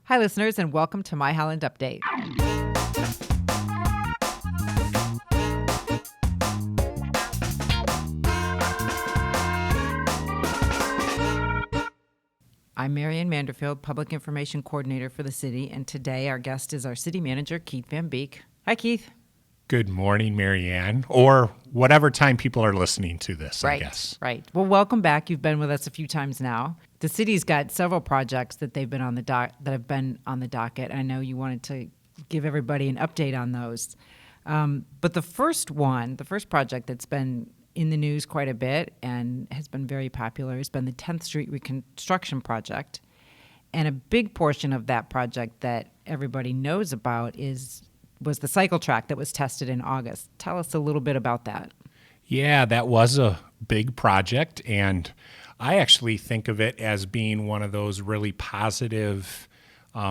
Hi, listeners, and welcome to My Holland Update. I'm Marianne Manderfield, Public Information Coordinator for the city, and today our guest is our City Manager, Keith Van Beek. Hi, Keith. Good morning, Marianne, or whatever time people are listening to this, I guess. Right. Well, welcome back. You've been with us a few times now. The city's got several projects that have been on the docket. I know you wanted to give everybody an update on those. But the first project that's been in the news quite a bit and has been very popular has been the 10th Street Reconstruction Project. And a big portion of that project that everybody knows about was the cycle track that was tested in August. Tell us a little bit about that. Yeah, that was a big project, and I actually think of it as being one of those really positive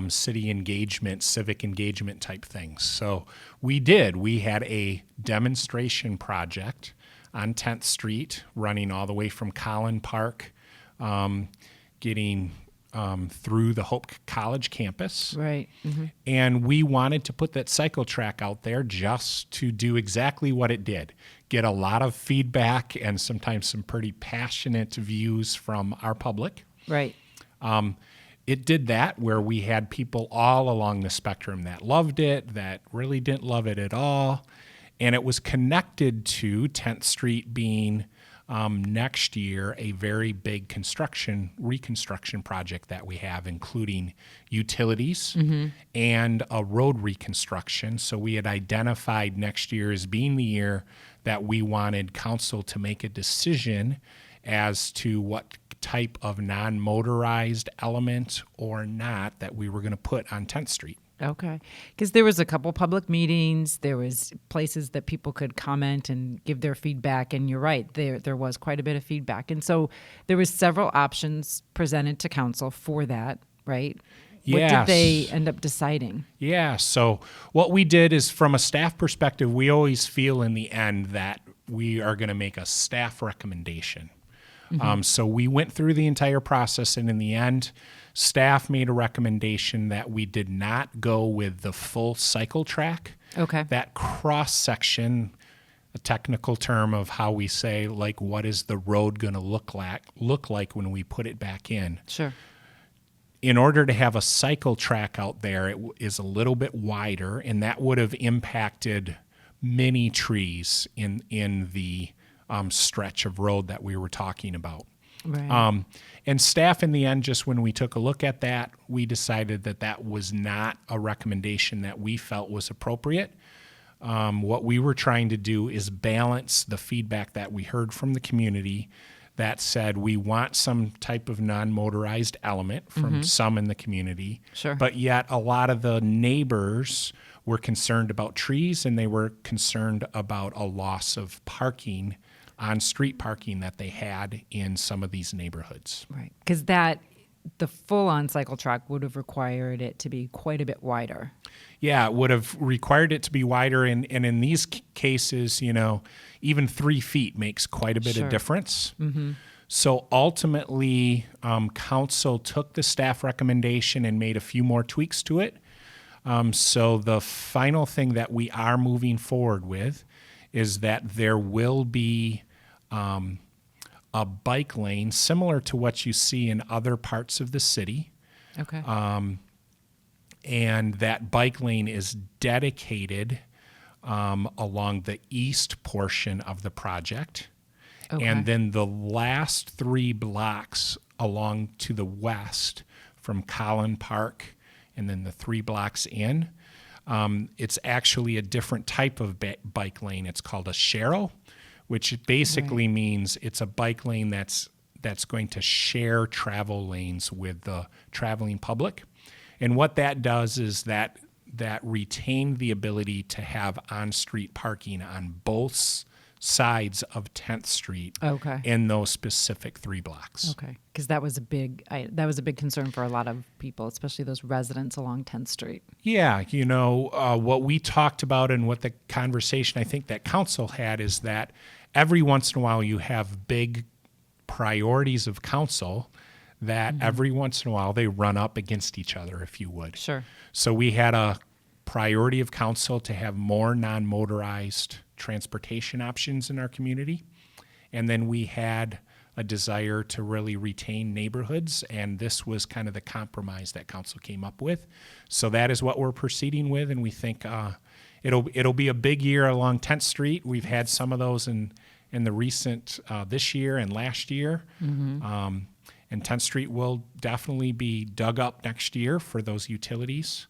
city engagement, civic engagement type things. So we had a demonstration project on 10th Street running all the way from Holland Park, getting through the Hope College campus. Right. Mm-hmm. And we wanted to put that cycle track out there just to do exactly what it did. Get a lot of feedback and sometimes some pretty passionate views from our public. Right. It did that where we had people all along the spectrum that loved it, that really didn't love it at all. And it was connected to 10th Street being next year a very big reconstruction project that we have, including utilities and a road reconstruction. So we had identified next year as being the year that we wanted council to make a decision as to what type of non-motorized element or not that we were going to put on 10th Street. Okay. Because there was a couple public meetings, there was places that people could comment and give their feedback, and you're right, there was quite a bit of feedback. And so there was several options presented to council for that, right? Yes. What did they end up deciding? Yeah, so what we did is from a staff perspective, we always feel in the end that we are going to make a staff recommendation. So we went through the entire process, and in the end, staff made a recommendation that we did not go with the full cycle track. Okay. That cross section, a technical term of how we say, like, what is the road going to look like when we put it back in? Sure. In order to have a cycle track out there, it is a little bit wider, and that would have impacted many trees in the stretch of road that we were talking about. Right. And staff in the end, just when we took a look at that, we decided that was not a recommendation that we felt was appropriate. What we were trying to do is balance the feedback that we heard from the community that said we want some type of non-motorized element from some in the community. Sure. But yet a lot of the neighbors were concerned about trees, and they were concerned about a loss of parking, on-street parking that they had in some of these neighborhoods. Right. Because the full-on cycle track would have required it to be quite a bit wider. Yeah, it would have required it to be wider, and in these cases, even 3 feet makes quite a bit of difference. Mm-hmm. So ultimately, council took the staff recommendation and made a few more tweaks to it. So the final thing that we are moving forward with is that there will be a bike lane similar to what you see in other parts of the city. Okay. And that bike lane is dedicated along the east portion of the project. Okay. And then the last 3 blocks along to the west from Holland Park and then the 3 blocks in, it's actually a different type of bike lane. It's called a sharrow, which basically means it's a bike lane that's going to share travel lanes with the traveling public. And what that does is that retain the ability to have on-street parking on both sides of 10th Street in those specific 3 blocks. Okay, because that was a big concern for a lot of people, especially those residents along 10th Street. Yeah, what we talked about and what the conversation I think that council had is that every once in a while you have big priorities of council that every once in a while they run up against each other, if you would. Sure. So we had a priority of council to have more non-motorized transportation options in our community. And then we had a desire to really retain neighborhoods, and this was kind of the compromise that council came up with. So that is what we're proceeding with, and we think it'll be a big year along 10th Street. We've had some of those in the recent this year and last year. And 10th Street will definitely be dug up next year for those utilities.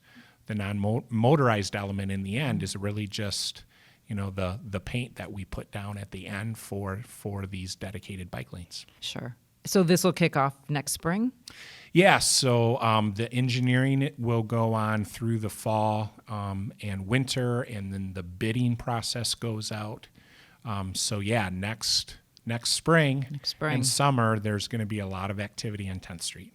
The non-motorized element in the end is really just, the paint that we put down at the end for these dedicated bike lanes. Sure. So this will kick off next spring? Yeah, so the engineering will go on through the fall and winter, and then the bidding process goes out. Next spring and summer, there's going to be a lot of activity on 10th Street.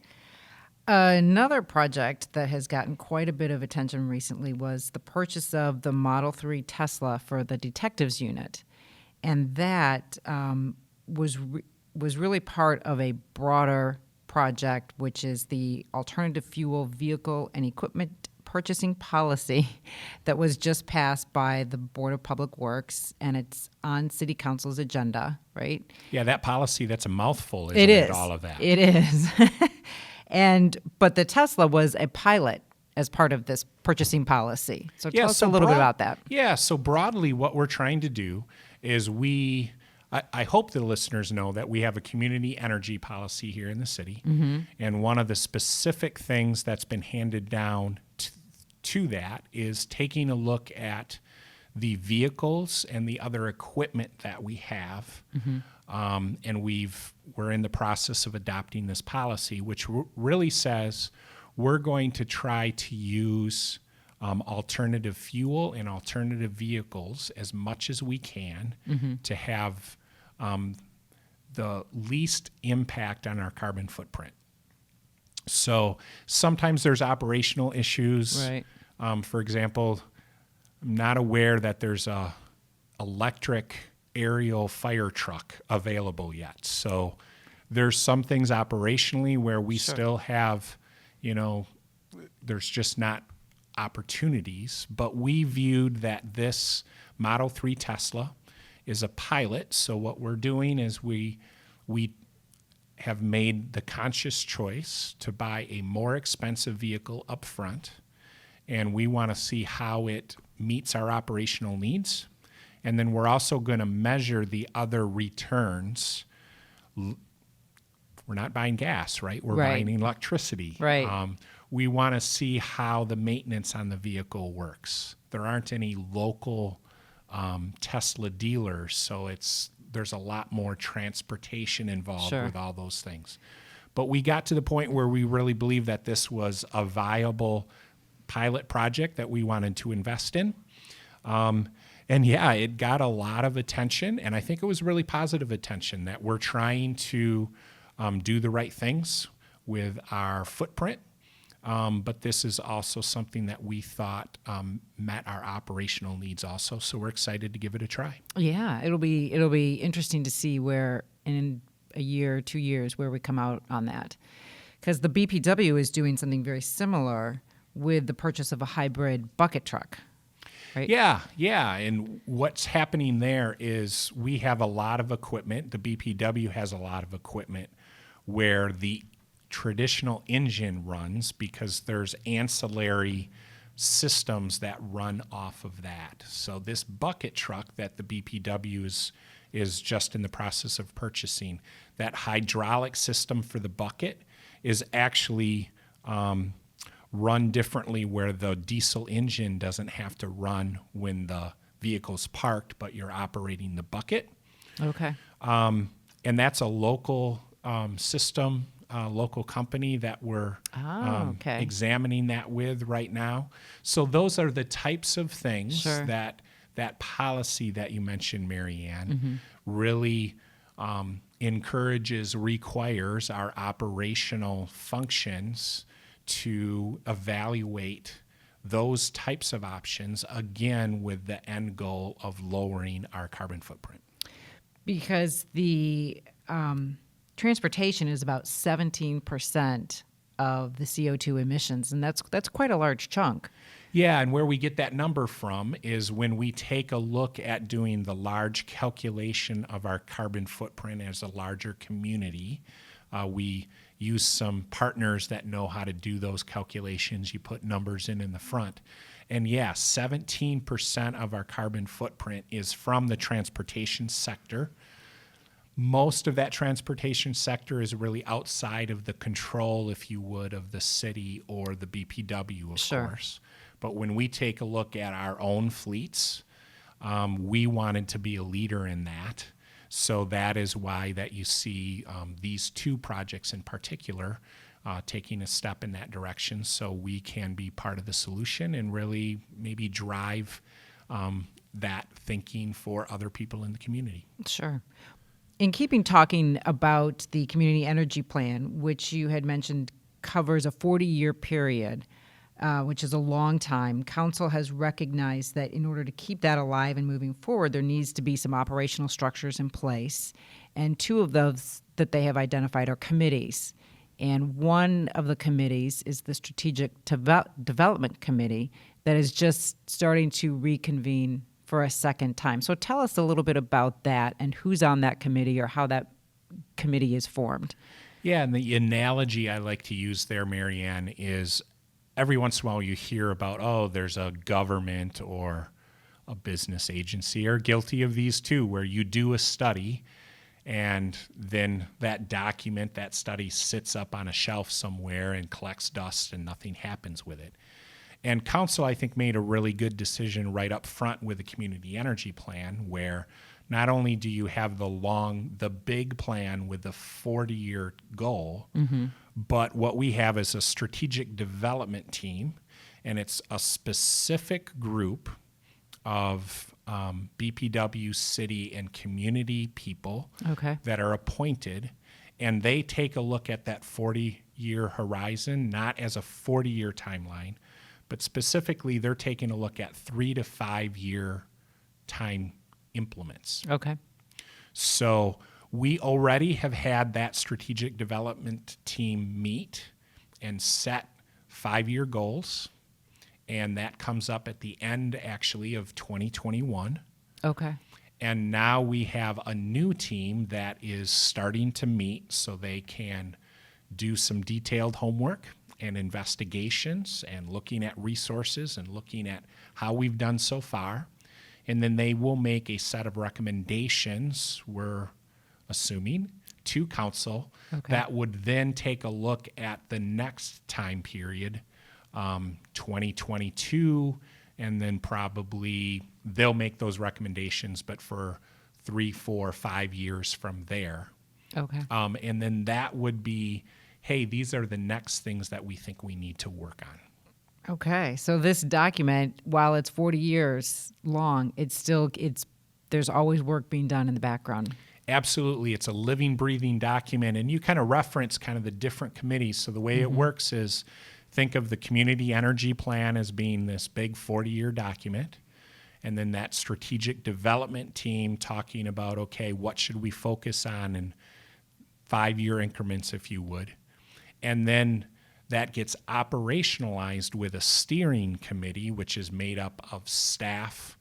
Another project that has gotten quite a bit of attention recently was the purchase of the Model 3 Tesla for the detectives unit. And that was really part of a broader project, which is the alternative fuel vehicle and equipment purchasing policy that was just passed by the Board of Public Works, and it's on City Council's agenda, right? Yeah, that policy, that's a mouthful, isn't it? All of that. It is. But the Tesla was a pilot as part of this purchasing policy. So tell us a little bit about that. Yeah, so broadly what we're trying to do is I hope the listeners know that we have a community energy policy here in the city. And one of the specific things that's been handed down to that is taking a look at the vehicles and the other equipment that we have. And we're in the process of adopting this policy, which really says we're going to try to use alternative fuel and alternative vehicles as much as we can to have the least impact on our carbon footprint. So sometimes there's operational issues. Right. For example, I'm not aware that there's a electric aerial fire truck available yet. So there's some things operationally where we still have, there's just not opportunities. But we viewed that this Model 3 Tesla is a pilot. So what we're doing is we have made the conscious choice to buy a more expensive vehicle up front, and we want to see how it meets our operational needs. And then we're also going to measure the other returns. We're not buying gas, right? We're buying electricity. Right. We want to see how the maintenance on the vehicle works. There aren't any local Tesla dealers, so there's a lot more transportation involved with all those things. But we got to the point where we really believe that this was a viable pilot project that we wanted to invest in. And yeah, it got a lot of attention, and I think it was really positive attention that we're trying to do the right things with our footprint. But this is also something that we thought met our operational needs also. So we're excited to give it a try. Yeah, it'll be interesting to see where in a year, 2 years, where we come out on that. Because the BPW is doing something very similar with the purchase of a hybrid bucket truck, right? Yeah. And what's happening there is we have a lot of equipment. The BPW has a lot of equipment where the traditional engine runs because there's ancillary systems that run off of that. So this bucket truck that the BPW is just in the process of purchasing, that hydraulic system for the bucket is actually run differently, where the diesel engine doesn't have to run when the vehicle's parked, but you're operating the bucket. Okay. And that's a local system, local company that we're examining that with right now. So those are the types of things that policy that you mentioned, Mary Ann, really requires our operational functions to evaluate those types of options, again, with the end goal of lowering our carbon footprint. Because the transportation is about 17% of the CO2 emissions, and that's quite a large chunk. Yeah, and where we get that number from is when we take a look at doing the large calculation of our carbon footprint as a larger community. We use some partners that know how to do those calculations. You put numbers in the front. And yeah, 17% of our carbon footprint is from the transportation sector. Most of that transportation sector is really outside of the control, if you would, of the city or the BPW, of course. But when we take a look at our own fleets, we wanted to be a leader in that. So that is why that you see these two projects in particular taking a step in that direction, so we can be part of the solution and really maybe drive that thinking for other people in the community. Sure. In keeping talking about the community energy plan, which you had mentioned covers a 40-year period, which is a long time, Council has recognized that in order to keep that alive and moving forward, there needs to be some operational structures in place. And two of those that they have identified are committees. And one of the committees is the Strategic Development Committee that is just starting to reconvene for a second time. So tell us a little bit about that and who's on that committee or how that committee is formed. Yeah, and the analogy I like to use there, Marianne, is every once in a while you hear about, oh, there's a government or a business agency, or guilty of these too, where you do a study and then that document, that study sits up on a shelf somewhere and collects dust and nothing happens with it. And Council, I think, made a really good decision right up front with the community energy plan, where not only do you have the big plan with the 40-year goal, but what we have is a strategic development team, and it's a specific group of BPW, city, and community people that are appointed, and they take a look at that 40-year horizon, not as a 40-year timeline, but specifically they're taking a look at 3 to 5 year time implements. Okay. So we already have had that strategic development team meet and set 5-year goals, and that comes up at the end, actually, of 2021. Okay. And now we have a new team that is starting to meet so they can do some detailed homework and investigations and looking at resources and looking at how we've done so far. And then they will make a set of recommendations, we're assuming, to Council that would then take a look at the next time period, 2022, and then probably they'll make those recommendations, but for 3, 4, 5 years from there. Okay. And then that would be, hey, these are the next things that we think we need to work on. Okay. So this document, while it's 40 years long, there's always work being done in the background. Absolutely. It's a living, breathing document. And you kind of reference kind of the different committees. So the way it works is, think of the community energy plan as being this big 40-year document. And then that strategic development team talking about, okay, what should we focus on in 5-year increments, if you would. And then that gets operationalized with a steering committee, which is made up of staff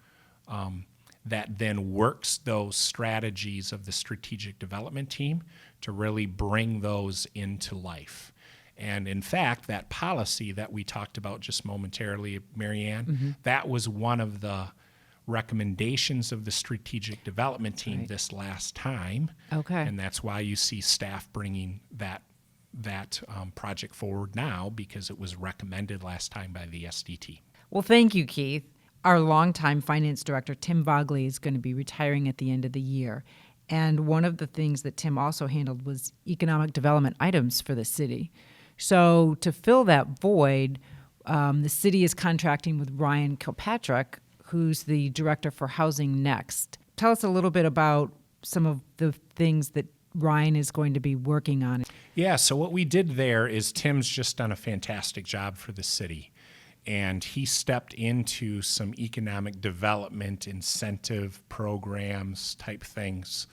that then works those strategies of the strategic development team to really bring those into life. And in fact, that policy that we talked about just momentarily, Marianne, that was one of the recommendations of the strategic development team this last time. Okay. And that's why you see staff bringing that project forward now, because it was recommended last time by the SDT. Well, thank you, Keith. Our longtime finance director, Tim Vogley, is going to be retiring at the end of the year. And one of the things that Tim also handled was economic development items for the city. So to fill that void, the city is contracting with Ryan Kilpatrick, who's the director for Housing Next. Tell us a little bit about some of the things that Ryan is going to be working on. Yeah, so what we did there is Tim's just done a fantastic job for the city. And he stepped into some economic development incentive programs type things.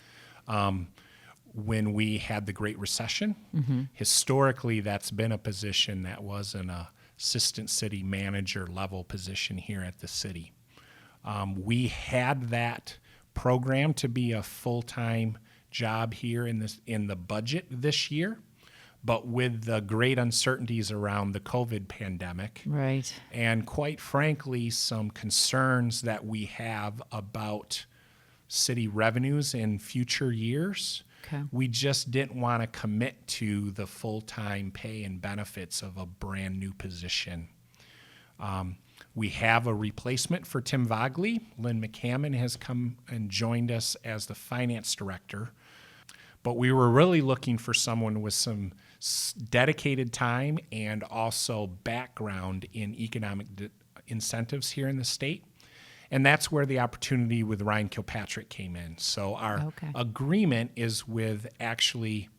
when we had the Great Recession. Historically, that's been a position that was an assistant city manager level position here at the city. We had that program to be a full-time job here in the budget this year, but with the great uncertainties around the COVID pandemic, Right. and quite frankly, some concerns that we have about city revenues in future years, Okay. we just didn't want to commit to the full-time pay and benefits of a brand new position. We have a replacement for Tim Vogley. Lynn McCammon has come and joined us as the finance director. But we were really looking for someone with some dedicated time and also background in economic incentives here in the state. And that's where the opportunity with Ryan Kilpatrick came in. So our agreement is with actually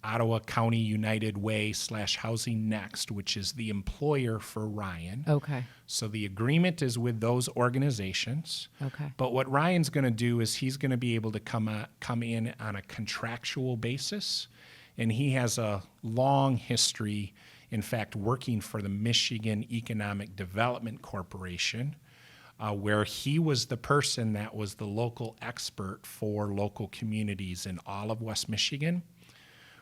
Ottawa County United Way / Housing Next, which is the employer for Ryan. Okay. So the agreement is with those organizations. Okay. But what Ryan's going to do is he's going to be able to come in on a contractual basis. And he has a long history, in fact, working for the Michigan Economic Development Corporation, where he was the person that was the local expert for local communities in all of West Michigan,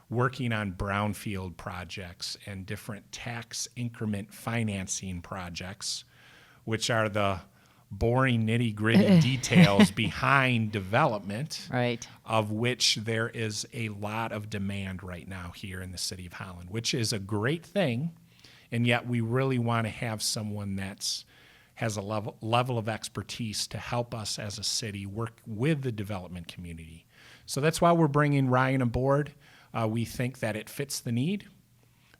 working on brownfield projects and different tax increment financing projects, which are the boring nitty-gritty details behind development, Right. of which there is a lot of demand right now here in the city of Holland, which is a great thing, and yet we really want to have someone that's has a level of expertise to help us as a city work with the development community. So that's why we're bringing Ryan aboard. We think that it fits the need,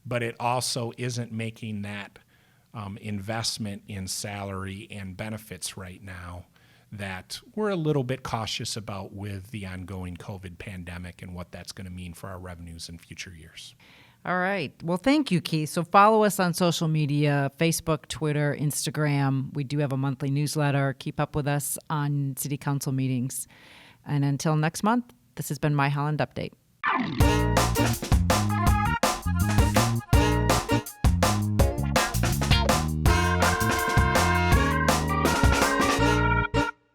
but it also isn't making that investment in salary and benefits right now that we're a little bit cautious about with the ongoing COVID pandemic and what that's going to mean for our revenues in future years. All right. Well, thank you, Keith. So follow us on social media, Facebook, Twitter, Instagram. We do have a monthly newsletter. Keep up with us on city council meetings. And until next month, this has been My Holland Update.